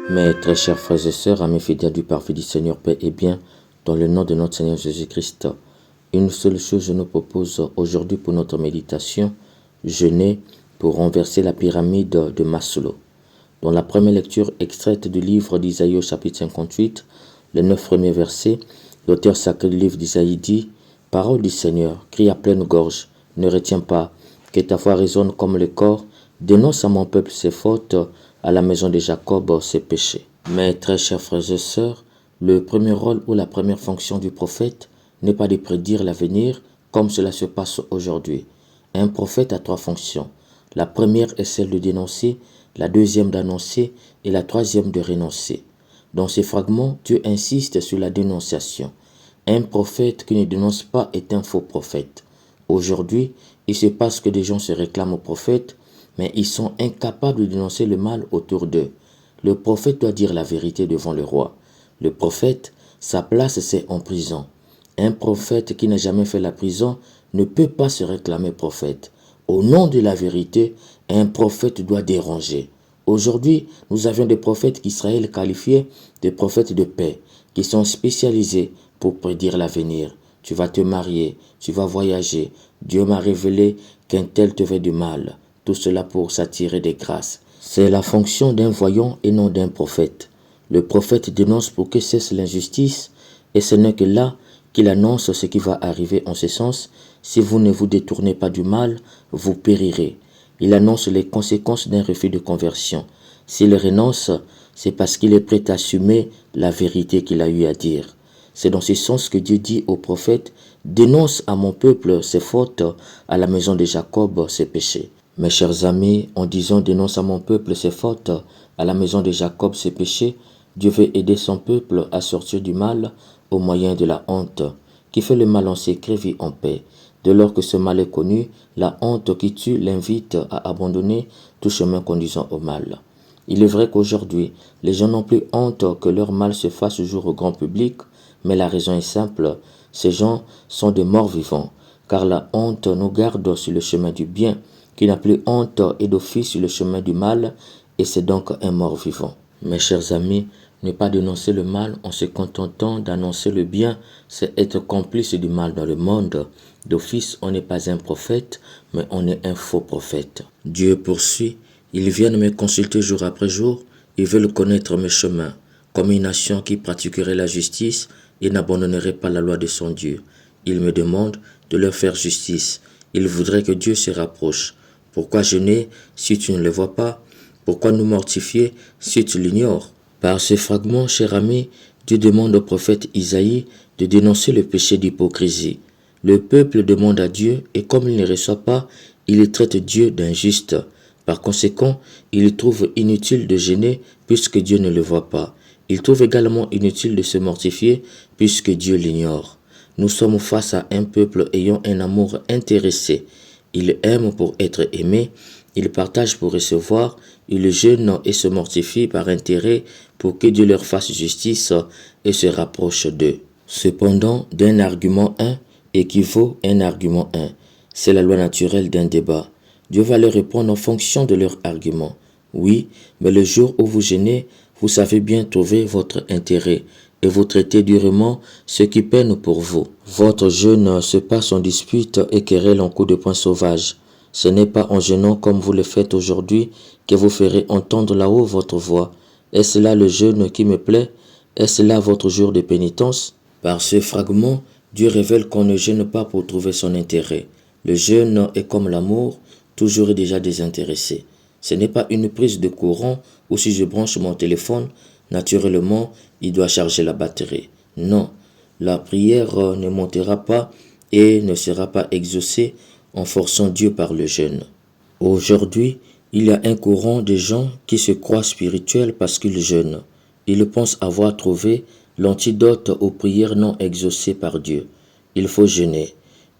Mes très chers frères et sœurs, amis fidèles du parfait du Seigneur, paix et bien, dans le nom de notre Seigneur Jésus-Christ, une seule chose je nous propose aujourd'hui pour notre méditation, jeûner pour renverser la pyramide de Maslow. Dans la première lecture extraite du livre d'Isaïe au chapitre 58, les 9 premiers versets, l'auteur sacré du livre d'Isaïe dit « Parole du Seigneur, crie à pleine gorge, ne retiens pas, que ta foi résonne comme le corps, dénonce à mon peuple ses fautes, à la maison de Jacob ses péchés. » Mes très chers frères et sœurs, le premier rôle ou la première fonction du prophète n'est pas de prédire l'avenir comme cela se passe aujourd'hui. Un prophète a 3 fonctions. La première est celle de dénoncer, la deuxième d'annoncer et la troisième de renoncer. Dans ces fragments, Dieu insiste sur la dénonciation. Un prophète qui ne dénonce pas est un faux prophète. Aujourd'hui, il se passe que des gens se réclament aux prophètes, mais ils sont incapables de dénoncer le mal autour d'eux. Le prophète doit dire la vérité devant le roi. Le prophète, sa place c'est en prison. Un prophète qui n'a jamais fait la prison ne peut pas se réclamer prophète. Au nom de la vérité, un prophète doit déranger. Aujourd'hui, nous avions des prophètes qu'Israël qualifiait de prophètes de paix, qui sont spécialisés pour prédire l'avenir. Tu vas te marier, tu vas voyager. Dieu m'a révélé qu'un tel te fait du mal. Tout cela pour s'attirer des grâces. C'est la fonction d'un voyant et non d'un prophète. Le prophète dénonce pour que cesse l'injustice, et ce n'est que là qu'il annonce ce qui va arriver en ce sens. Si vous ne vous détournez pas du mal, vous périrez. Il annonce les conséquences d'un refus de conversion. S'il renonce, c'est parce qu'il est prêt à assumer la vérité qu'il a eu à dire. C'est dans ce sens que Dieu dit au prophète, « Dénonce à mon peuple ses fautes, à la maison de Jacob ses péchés. » Mes chers amis, en disant « Dénonce à mon peuple ses fautes, à la maison de Jacob ses péchés », Dieu veut aider son peuple à sortir du mal au moyen de la honte. Qui fait le mal en secret vit en paix. Dès lors que ce mal est connu, la honte qui tue l'invite à abandonner tout chemin conduisant au mal. Il est vrai qu'aujourd'hui, les gens n'ont plus honte que leur mal se fasse jour au grand public, mais la raison est simple, ces gens sont des morts vivants, car la honte nous garde sur le chemin du bien, qui n'a plus honte et d'office sur le chemin du mal, et c'est donc un mort vivant. Mes chers amis, ne pas dénoncer le mal en se contentant d'annoncer le bien, c'est être complice du mal dans le monde. D'office, on n'est pas un prophète, mais on est un faux prophète. Dieu poursuit, ils viennent me consulter jour après jour, ils veulent connaître mes chemins. Comme une nation qui pratiquerait la justice et n'abandonnerait pas la loi de son Dieu. Ils me demandent de leur faire justice. Ils voudraient que Dieu se rapproche. Pourquoi jeûner si tu ne le vois pas? Pourquoi nous mortifier si tu l'ignores? Par ce fragment, cher ami, Dieu demande au prophète Isaïe de dénoncer le péché d'hypocrisie. Le peuple demande à Dieu et comme il ne reçoit pas, il traite Dieu d'injuste. Par conséquent, il trouve inutile de jeûner puisque Dieu ne le voit pas. Il trouve également inutile de se mortifier puisque Dieu l'ignore. Nous sommes face à un peuple ayant un amour intéressé. Il aime pour être aimé, il partage pour recevoir, il jeûne et se mortifie par intérêt pour que Dieu leur fasse justice et se rapproche d'eux. Cependant, d'un argument 1 équivaut un argument 1. C'est la loi naturelle d'un débat. Dieu va leur répondre en fonction de leur argument. Oui, mais le jour où vous jeûnez, vous savez bien trouver votre intérêt et vous traitez durement ceux qui peinent pour vous. Votre jeûne se passe en dispute et querelle en coups de poing sauvages. Ce n'est pas en jeûnant comme vous le faites aujourd'hui que vous ferez entendre là-haut votre voix. Est-ce là le jeûne qui me plaît? Est-ce là votre jour de pénitence? Par ce fragment, Dieu révèle qu'on ne jeûne pas pour trouver son intérêt. Le jeûne est comme l'amour, toujours et déjà désintéressé. Ce n'est pas une prise de courant où si je branche mon téléphone, naturellement, il doit charger la batterie. Non, la prière ne montera pas et ne sera pas exaucée en forçant Dieu par le jeûne. Aujourd'hui, il y a un courant de gens qui se croient spirituels parce qu'ils jeûnent. Ils pensent avoir trouvé l'antidote aux prières non exaucées par Dieu. Il faut jeûner.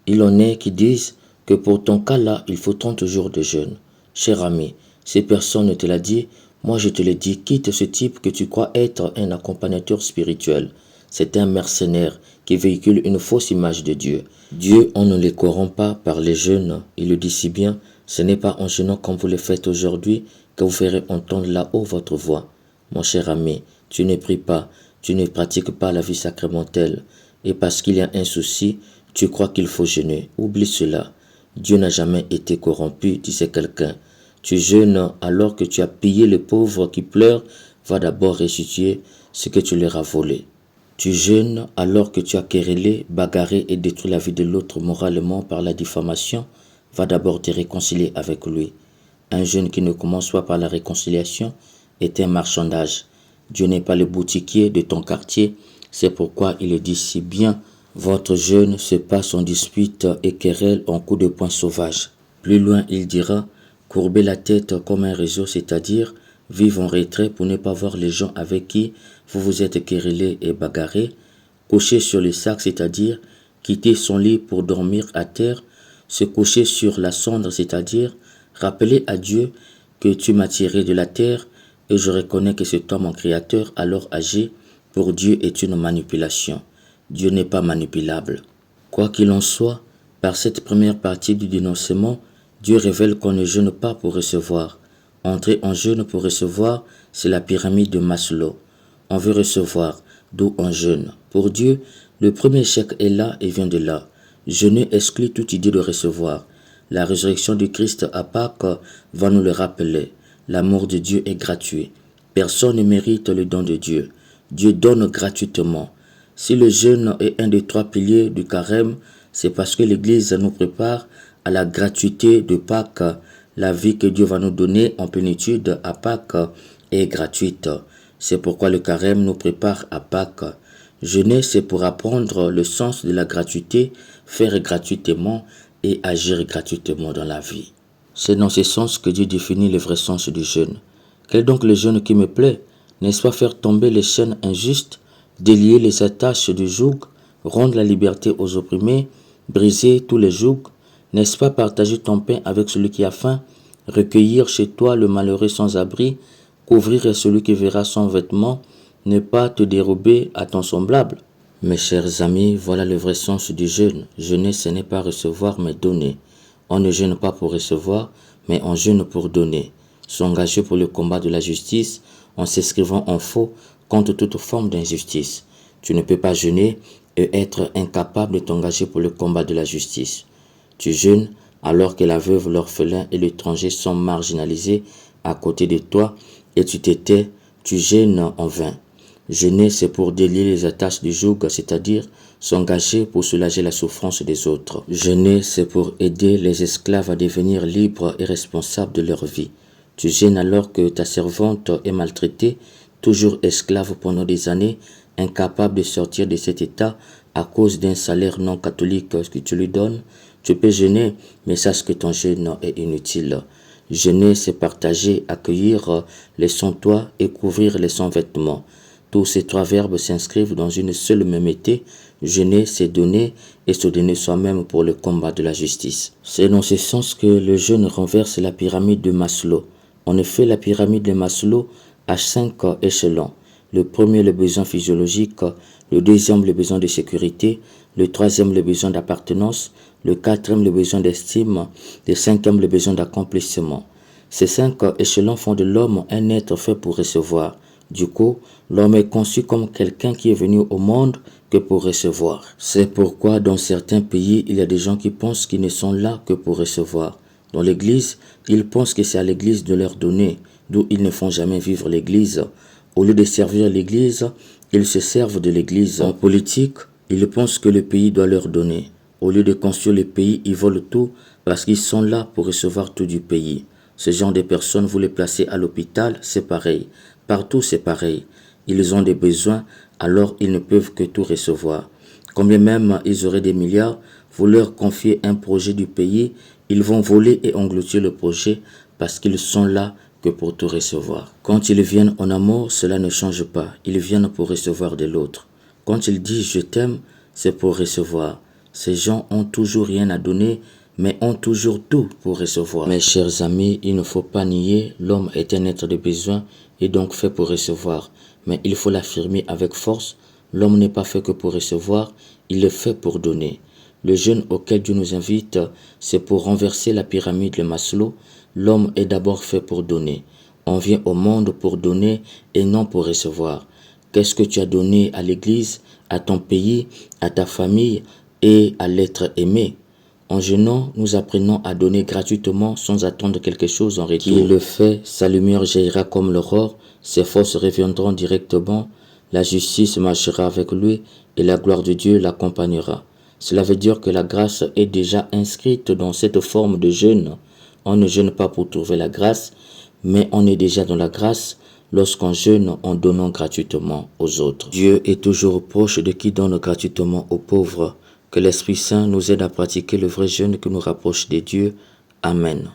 Il en est qui disent que pour ton cas-là, il faut 30 jours de jeûne. Cher ami, si personne ne te l'a dit, moi je te le dis, quitte ce type que tu crois être un accompagnateur spirituel. C'est un mercenaire qui véhicule une fausse image de Dieu. Dieu, on ne les corrompt pas par les jeûnes. Il le dit si bien, ce n'est pas en jeûnant comme vous le faites aujourd'hui que vous ferez entendre là-haut votre voix. Mon cher ami, tu ne pries pas, tu ne pratiques pas la vie sacramentelle, et parce qu'il y a un souci, tu crois qu'il faut jeûner. Oublie cela. Dieu n'a jamais été corrompu, disait quelqu'un. Tu jeûnes alors que tu as pillé le pauvre qui pleure, va d'abord restituer ce que tu leur as volé. Tu jeûnes alors que tu as querellé, bagarré et détruit la vie de l'autre moralement par la diffamation, va d'abord te réconcilier avec lui. Un jeûne qui ne commence pas par la réconciliation est un marchandage. Dieu n'est pas le boutiquier de ton quartier, c'est pourquoi il dit si bien, votre jeûne se passe en dispute et querelle en coups de poing sauvages. Plus loin, il dira, courbez la tête comme un réseau, c'est-à-dire vivre en retrait pour ne pas voir les gens avec qui vous vous êtes querellés et bagarrés, coucher sur le sac, c'est-à-dire quitter son lit pour dormir à terre, se coucher sur la cendre, c'est-à-dire rappeler à Dieu que tu m'as tiré de la terre et je reconnais que c'est toi mon créateur, alors agis. Pour Dieu est une manipulation. Dieu n'est pas manipulable. Quoi qu'il en soit, par cette première partie du dénoncement, Dieu révèle qu'on ne jeûne pas pour recevoir. Entrer en jeûne pour recevoir, c'est la pyramide de Maslow. On veut recevoir, d'où on jeûne. Pour Dieu, le premier chèque est là et vient de là. Jeûner exclut toute idée de recevoir. La résurrection du Christ à Pâques va nous le rappeler. L'amour de Dieu est gratuit. Personne ne mérite le don de Dieu. Dieu donne gratuitement. Si le jeûne est un des 3 piliers du carême, c'est parce que l'Église nous prépare à la gratuité de Pâques. La vie que Dieu va nous donner en plénitude à Pâques est gratuite. C'est pourquoi le carême nous prépare à Pâques. Jeûner, c'est pour apprendre le sens de la gratuité, faire gratuitement et agir gratuitement dans la vie. C'est dans ce sens que Dieu définit le vrai sens du jeûne. Quel est donc le jeûne qui me plaît? N'est-ce pas faire tomber les chaînes injustes, délier les attaches du joug, rendre la liberté aux opprimés, briser tous les jougs? N'est-ce pas partager ton pain avec celui qui a faim, recueillir chez toi le malheureux sans abri, couvrir celui qui verra son vêtement, ne pas te dérober à ton semblable? Mes chers amis, voilà le vrai sens du jeûne. Jeûner, ce n'est pas recevoir, mais donner. On ne jeûne pas pour recevoir, mais on jeûne pour donner. S'engager pour le combat de la justice, en s'inscrivant en faux contre toute forme d'injustice. Tu ne peux pas jeûner et être incapable de t'engager pour le combat de la justice. Tu jeûnes alors que la veuve, l'orphelin et l'étranger sont marginalisés à côté de toi et tu te tais, tu jeûnes en vain. Jeûner, c'est pour délier les attaches du joug, c'est-à-dire s'engager pour soulager la souffrance des autres. Jeûner, c'est pour aider les esclaves à devenir libres et responsables de leur vie. Tu jeûnes alors que ta servante est maltraitée, toujours esclave pendant des années, incapable de sortir de cet état à cause d'un salaire non catholique que tu lui donnes. Tu peux jeûner, mais sache que ton jeûne est inutile. Jeûner, c'est partager, accueillir les sans-toits et couvrir les sans-vêtements. Tous ces 3 verbes s'inscrivent dans une seule même idée. Jeûner, c'est donner et se donner soi-même pour le combat de la justice. C'est dans ce sens que le jeûne renverse la pyramide de Maslow. En effet, la pyramide de Maslow a 5 échelons. Le premier, le besoin physiologique. Le deuxième, le besoin de sécurité. Le troisième, le besoin d'appartenance. Le quatrième, le besoin d'estime. Le cinquième, le besoin d'accomplissement. Ces 5 échelons font de l'homme un être fait pour recevoir. Du coup, l'homme est conçu comme quelqu'un qui est venu au monde que pour recevoir. C'est pourquoi dans certains pays, il y a des gens qui pensent qu'ils ne sont là que pour recevoir. Dans l'église, ils pensent que c'est à l'église de leur donner, d'où ils ne font jamais vivre l'église. Au lieu de servir l'église, ils se servent de l'église. En politique, ils pensent que le pays doit leur donner. Au lieu de construire le pays, ils volent tout parce qu'ils sont là pour recevoir tout du pays. Ce genre de personnes, vous les placez à l'hôpital, c'est pareil. Partout, c'est pareil. Ils ont des besoins, alors ils ne peuvent que tout recevoir. Combien même ils auraient des milliards, vous leur confiez un projet du pays, ils vont voler et engloutir le projet parce qu'ils sont là que pour tout recevoir. Quand ils viennent en amour, cela ne change pas. Ils viennent pour recevoir de l'autre. Quand ils disent « je t'aime », c'est pour recevoir. Ces gens ont toujours rien à donner, mais ont toujours tout pour recevoir. Mes chers amis, il ne faut pas nier, l'homme est un être de besoin et donc fait pour recevoir. Mais il faut l'affirmer avec force, l'homme n'est pas fait que pour recevoir, il est fait pour donner. Le jeûne auquel Dieu nous invite, c'est pour renverser la pyramide de Maslow. L'homme est d'abord fait pour donner. On vient au monde pour donner et non pour recevoir. Qu'est-ce que tu as donné à l'Église, à ton pays, à ta famille et à l'être aimé? En jeûnant, nous apprenons à donner gratuitement sans attendre quelque chose en retour. Qui le fait, sa lumière jaillira comme l'aurore, ses forces reviendront directement, la justice marchera avec lui et la gloire de Dieu l'accompagnera. Cela veut dire que la grâce est déjà inscrite dans cette forme de jeûne. On ne jeûne pas pour trouver la grâce, mais on est déjà dans la grâce lorsqu'on jeûne en donnant gratuitement aux autres. Dieu est toujours proche de qui donne gratuitement aux pauvres. Que l'Esprit Saint nous aide à pratiquer le vrai jeûne qui nous rapproche de Dieu. Amen.